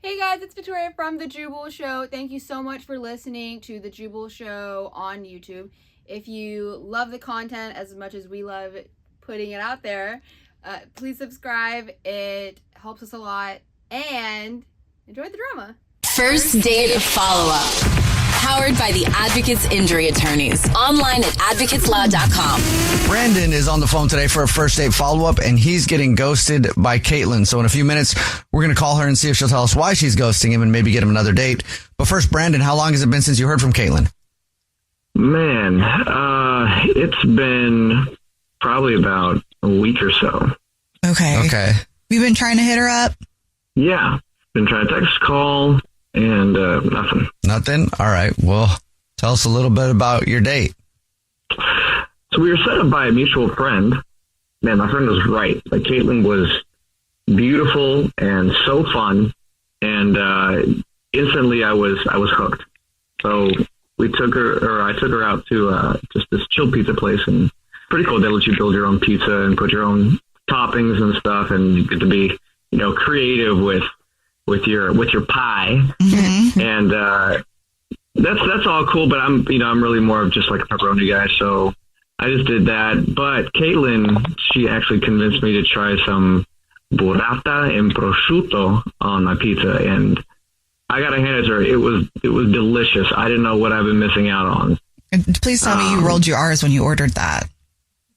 Hey guys, it's Victoria from The Jubal Show. Thank you so much for listening to The Jubal Show on YouTube. If you love the content as much as we love putting it out there, please subscribe. It helps us a lot. And enjoy the drama. First Date Follow-Up. Powered by the Advocates Injury Attorneys. Online at advocateslaw.com. Brandon is on the phone today for a first date follow-up, and he's getting ghosted by Caitlin. So in a few minutes, we're going to call her and see if she'll tell us why she's ghosting him and maybe get him another date. But first, Brandon, how long has it been since you heard from Caitlin? Man, it's been probably about a week or so. Okay. We've been trying to hit her up? Yeah. Been trying to text, call, and nothing. Nothing? All right. Well, tell us a little bit about your date. So we were set up by a mutual friend. Man, my friend was right. Like, Caitlin was beautiful and so fun, and instantly I was hooked. So I took her out to just this chill pizza place, and pretty cool. They let you build your own pizza and put your own toppings and stuff, and you get to be, creative with your pie. Mm-hmm. And that's all cool, but I'm really more of just like a pepperoni guy, so I just did that. But Caitlin, she actually convinced me to try some burrata and prosciutto on my pizza, and I gotta hand it to her. It was delicious. I didn't know what I've been missing out on. And please tell me you rolled your R's when you ordered that.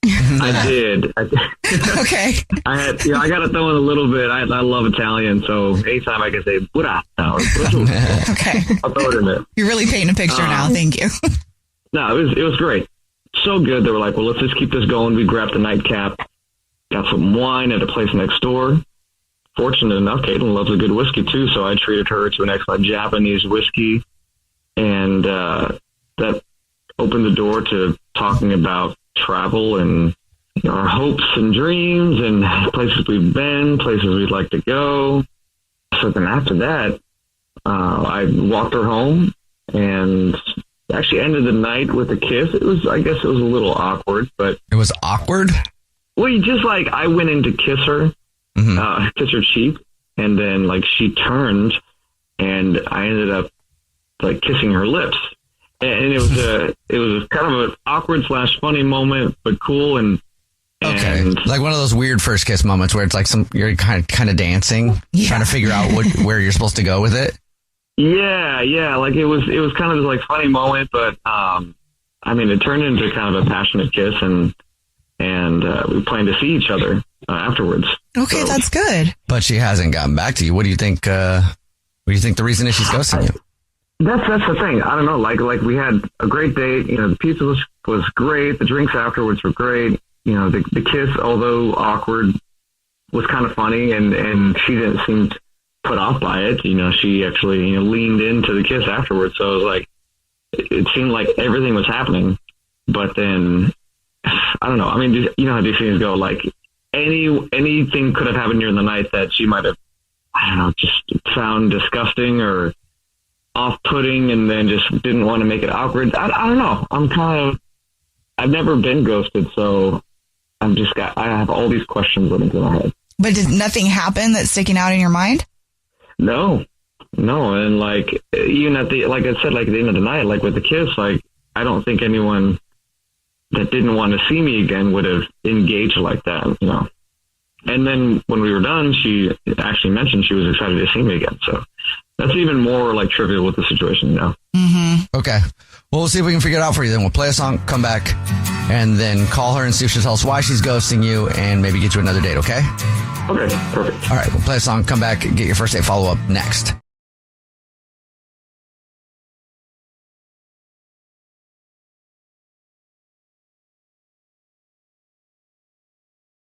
I did. Okay. I got to throw in a little bit. I love Italian, so anytime I can say burrata or prosciutto, Okay. I'll throw it in there. You're really painting a picture now. Thank you. No, it was great. So good. They were like, well, let's just keep this going. We grabbed the nightcap, got some wine at a place next door. Fortunate enough, Caitlin loves a good whiskey too, so I treated her to an excellent Japanese whiskey, and that opened the door to talking about travel and our hopes and dreams and places we've been, places we'd like to go. So then after that, I walked her home and actually ended the night with a kiss. I guess it was a little awkward, but It was awkward? well, you just like, I went in to kiss her, kiss her cheek, and then like she turned and I ended up like kissing her lips. And it was kind of an awkward / funny moment, but cool. And Okay. Like one of those weird first kiss moments where it's like you're kind of dancing, trying to figure out where you're supposed to go with it. Yeah. Like it was kind of this like funny moment, but it turned into kind of a passionate kiss, and we plan to see each other afterwards. Okay, so that's good. But she hasn't gotten back to you. What do you think? What do you think the reason is she's ghosting you? That's the thing. I don't know. Like we had a great date. The pizza was great. The drinks afterwards were great. The kiss, although awkward, was kind of funny, and she didn't seem put off by it. She actually leaned into the kiss afterwards. So it was like it seemed like everything was happening. But then I don't know. I mean, you know how these things go. Like anything could have happened during the night that she might have, I don't know, just found disgusting or off-putting, and then just didn't want to make it awkward. I don't know. I've never been ghosted, so I have all these questions running through my head. But did nothing happen that's sticking out in your mind? No. And like, even like I said, like at the end of the night, like with the kiss, like I don't think anyone that didn't want to see me again would have engaged like that, And then when we were done, she actually mentioned she was excited to see me again. So that's even more like trivial with the situation, Mm-hmm. Okay. Well, we'll see if we can figure it out for you then. We'll play a song, come back, and then call her and see if she'll tell us why she's ghosting you and maybe get you another date, okay? Okay, perfect. All right, we'll play a song, come back, and get your first date follow-up next.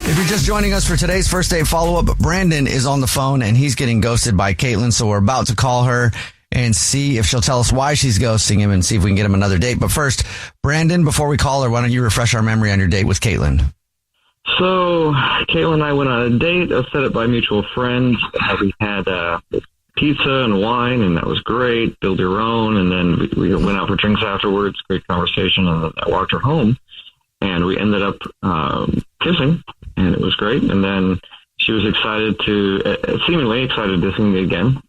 If you're just joining us for today's first date follow-up, Brandon is on the phone and he's getting ghosted by Caitlin, so we're about to call her and see if she'll tell us why she's ghosting him and see if we can get him another date. But first, Brandon, before we call her, why don't you refresh our memory on your date with Caitlin? So Caitlin and I went on a date. I was set up by mutual friends. We had pizza and wine, and that was great. Build your own, and then we went out for drinks afterwards. Great conversation, and I walked her home, and we ended up kissing, and it was great. And then she was seemingly excited to see me again.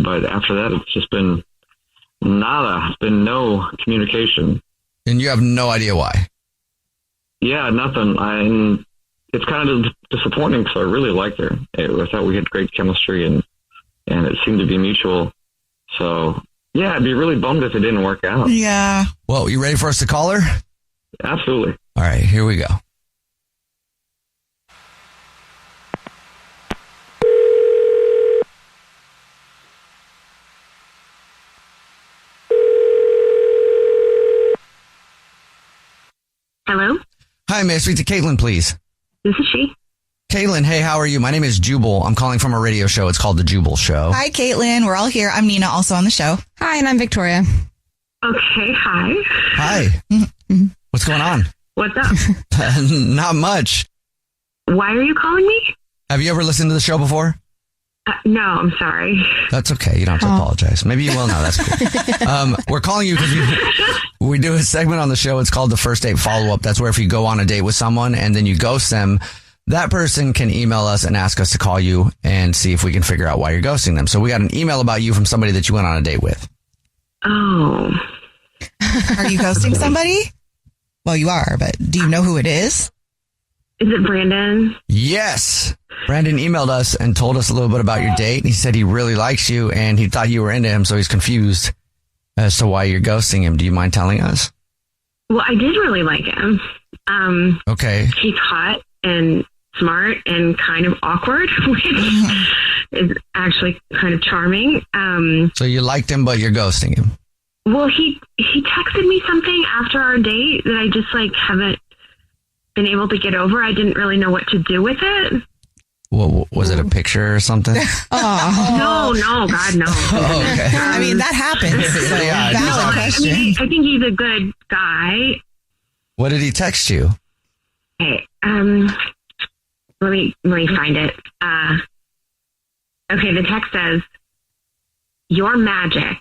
But after that, it's just been nada. It's been no communication. And you have no idea why. Yeah, nothing. It's kind of disappointing because I really liked her. I thought we had great chemistry and it seemed to be mutual. So, yeah, I'd be really bummed if it didn't work out. Yeah. Well, you ready for us to call her? Absolutely. All right, here we go. Hello, Hi, may I speak to Caitlin, please? this is she. Caitlin, hey, how are you? My name is Jubal. I'm calling from a radio show. It's called The Jubal Show. Hi, Caitlin. We're all here. I'm Nina, also on the show. Hi, and I'm Victoria. Okay, hi. Hi. What's going on? What's up? Not much. Why are you calling me? Have you ever listened to the show before? No, I'm sorry. That's okay. You don't have to apologize. Maybe you will now. That's cool. We're calling you because we do a segment on the show. It's called the First Date Follow-Up. That's where if you go on a date with someone and then you ghost them, that person can email us and ask us to call you and see if we can figure out why you're ghosting them. So we got an email about you from somebody that you went on a date with. Oh. Are you ghosting somebody? Well, you are, but do you know who it is? Is it Brandon? Yes. Brandon emailed us and told us a little bit about your date. He said he really likes you and he thought you were into him, so he's confused as to why you're ghosting him. Do you mind telling us? Well, I did really like him. Okay. He's hot and smart and kind of awkward, which is actually kind of charming. So you liked him, but you're ghosting him. Well, he texted me something after our date that I just haven't been able to get over. I didn't really know what to do with it. What, was it a picture or something? No, God, no. Oh, okay. I mean, that happens. So Yeah, valid question. I think he's a good guy. What did he text you? Okay, let me find it. Okay, the text says, "You're magic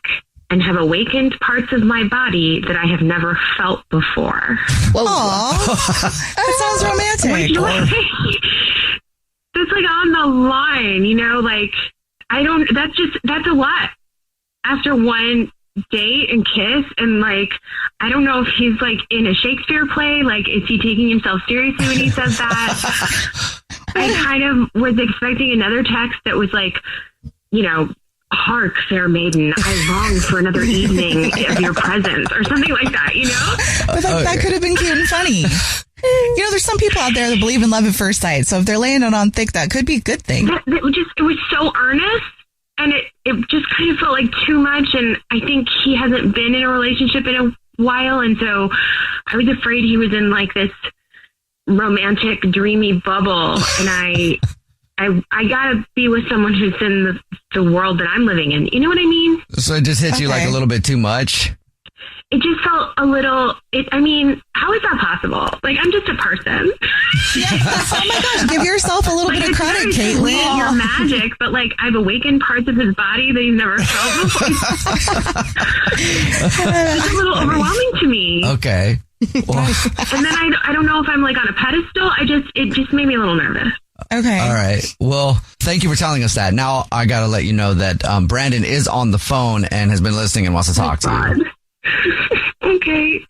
and have awakened parts of my body that I have never felt before." Aw, that sounds romantic. That's on the line, that's a lot. After one date and kiss and I don't know if he's in a Shakespeare play, is he taking himself seriously when he says that? I kind of was expecting another text that was "Hark, fair maiden, I long for another evening of your presence," or something like that, But that could have been cute and funny. There's some people out there that believe in love at first sight. So if they're laying it on thick, that could be a good thing. It was so earnest, and it just kind of felt like too much. And I think he hasn't been in a relationship in a while, and so I was afraid he was in this romantic, dreamy bubble. And I gotta be with someone who's in the world that I'm living in. You know what I mean? So it just hits you a little bit too much? It just felt a little, how is that possible? I'm just a person. Oh my gosh, give yourself a little bit of credit, Caitlin. You're magic, but I've awakened parts of his body that he's never felt before. It's a little overwhelming to me. Okay. Well, and then I don't know if I'm on a pedestal. It just made me a little nervous. Okay. all right. Well, thank you for telling us that. Now I got to let you know that Brandon is on the phone and has been listening and wants to talk to you. Okay.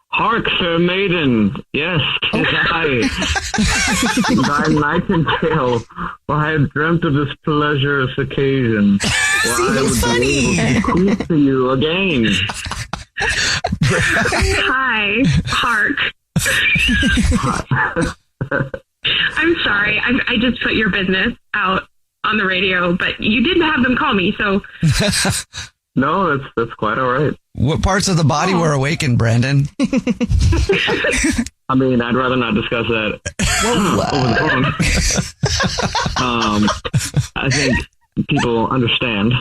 Hark, fair maiden. Yes, 'tis I. Thy nightingale. For I have dreamt of this pleasurous occasion. See, I that's would funny. bequeath to you again. Hi, Hark. I'm sorry. I just put your business out on the radio, but you didn't have them call me, so. No, that's quite all right. What parts of the body were awakened, Brandon? I mean, I'd rather not discuss that over the phone. I think people understand.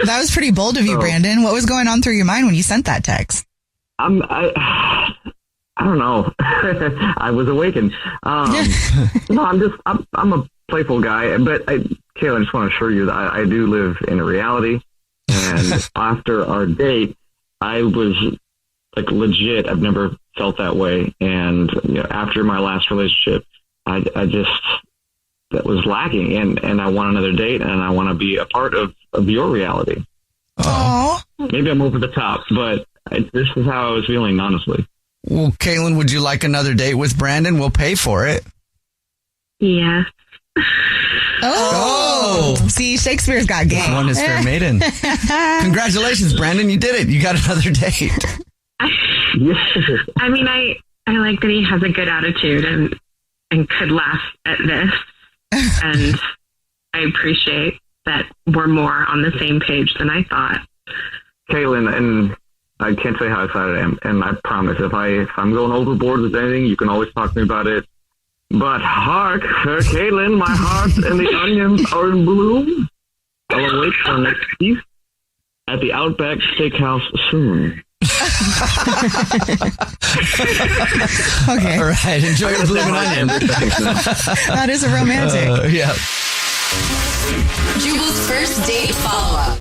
That was pretty bold of you, Brandon. What was going on through your mind when you sent that text? I don't know. I was awakened. No, I'm a playful guy, but Kayla, I just want to assure you that I do live in a reality. And after our date, I was legit. I've never felt that way. And after my last relationship, I just that was lacking, and I want another date, and I want to be a part of your reality. Oh, Maybe I'm over the top, but this is how I was feeling, honestly. Well, Caitlin, would you like another date with Brandon? We'll pay for it. Yes. Oh. See, Shakespeare's got game. One is fair maiden. Congratulations, Brandon. You did it. You got another date. I mean, I like that he has a good attitude and could laugh at this. And I appreciate that we're more on the same page than I thought. Caitlin, and I can't say how excited I am, and I promise, if I'm going overboard with anything, you can always talk to me about it. But hark, Sir Caitlin, my heart and the onions are in bloom. I'll await our next feast at the Outback Steakhouse soon. Okay. All right. Enjoy your blooming onion. That is a romantic. Yeah. Jubal's first date follow-up.